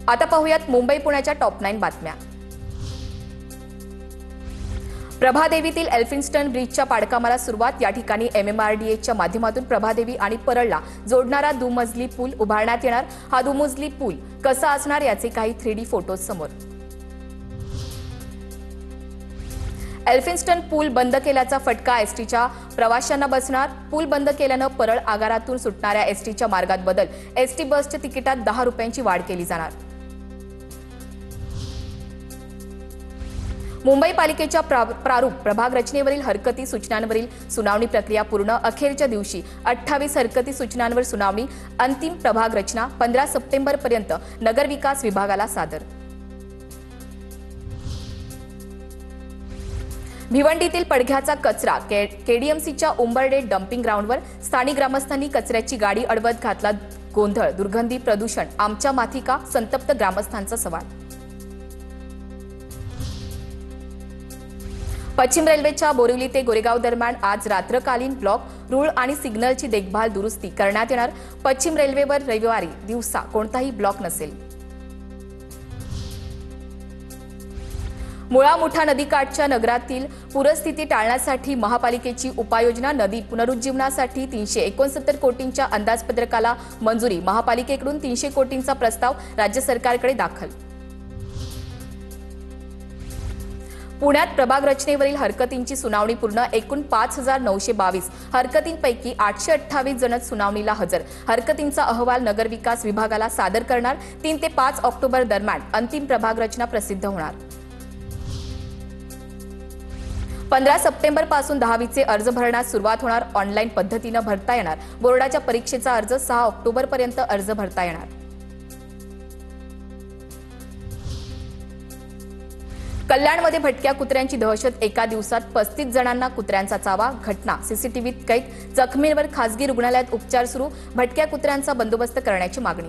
आता पाहूयात मुंबई पुण्याच्या टॉप 9 बातम्या। प्रभादेवीतील एल्फिन्स्टन ब्रिजच्या पाडकामाला सुरुवात। या ठिकाणी MMRDAच्या माध्यमातून प्रभादेवी आणि परळला जोडणारा दुमजली पूल उभारण्यात येणार। हा दुमजली पूल कसा असणार याचे काही 3D फोटोज समोर। एल्फिन्स्टन पूल बंद केल्याचा फटका एसटीच्या प्रवाशांना बसणार। पूल बंद केल्यानं परळ आगारातून सुटणाऱ्या एसटीच्या मार्गात बदल। एसटी बसच्या तिकिटात 10 रुपयांची वाढ केली जाणार। मुंबई पालिकेच्या प्रारूप प्रभाग रचनेवरील हरकती सूचनांवरील सुनावणी प्रक्रिया पूर्ण। अखेरच्या दिवशी 28 हरकती सूचनांवर सुनावणी। अंतिम प्रभाग रचना 15 सप्टेंबरपर्यंत नगरविकास विभागाला सादर। भिवंडीतील पडघ्याचा कचरा केडीएमसीच्या उंबरडे डम्पिंग ग्राउंडवर। स्थानिक ग्रामस्थांनी कचऱ्याची गाडी अडवत घातला गोंधळ। दुर्गंधी प्रदूषण आमच्या माथी का? संतप्त ग्रामस्थांचा सवाल। पश्चिम रेल्वेच्या बोरिवली ते गोरेगाव दरम्यान आज रात्रकालीन ब्लॉक रूळ आणि सिग्नलची देखभाल दुरुस्ती करण्यात येणार। पश्चिम रेल्वेवर रविवारी दिवसा कोणताही ब्लॉक नसेल। मुळा-मुठा नदीकाठच्या नगरातील पूरस्थिती टाळण्यासाठी महापालिकेची उपाययोजना। नदी पुनरुज्जीवनासाठी 369 कोटींच्या अंदाजपत्रकाला मंजुरी। महापालिकेकडून 300 कोटींचा प्रस्ताव राज्य सरकारकडे दाखल। पुण्यात प्रभाग रचनेवरील हरकतींची सुनावणी पूर्ण। एकूण 5922 हरकतींपैकी 828 जण सुनावणीला हजर। हरकतींचा अहवाल नगरविकास विभागाला सादर करणार। 3 ते 5 ऑक्टोबर दरम्यान अंतिम प्रभाग रचना प्रसिद्ध होणार। 15 सप्टेंबर पासून 10वीचे अर्ज भरण्यास सुरुवात होणार। ऑनलाईन पद्धतीने भरता येणार। बोर्डाच्या परीक्षेचा अर्ज 6 ऑक्टोबर पर्यंत अर्ज भरता येणार। कल्याणमध्ये भटक्या कुत्र्यांची दहशत। एका दिवसात 35 जणांना कुत्र्यांचा चावा। घटना सीसीटीव्हीत कैद। जखमींवर खासगी रुग्णालयात उपचार सुरू। भटक्या कुत्र्यांचा बंदोबस्त करण्याची मागणी।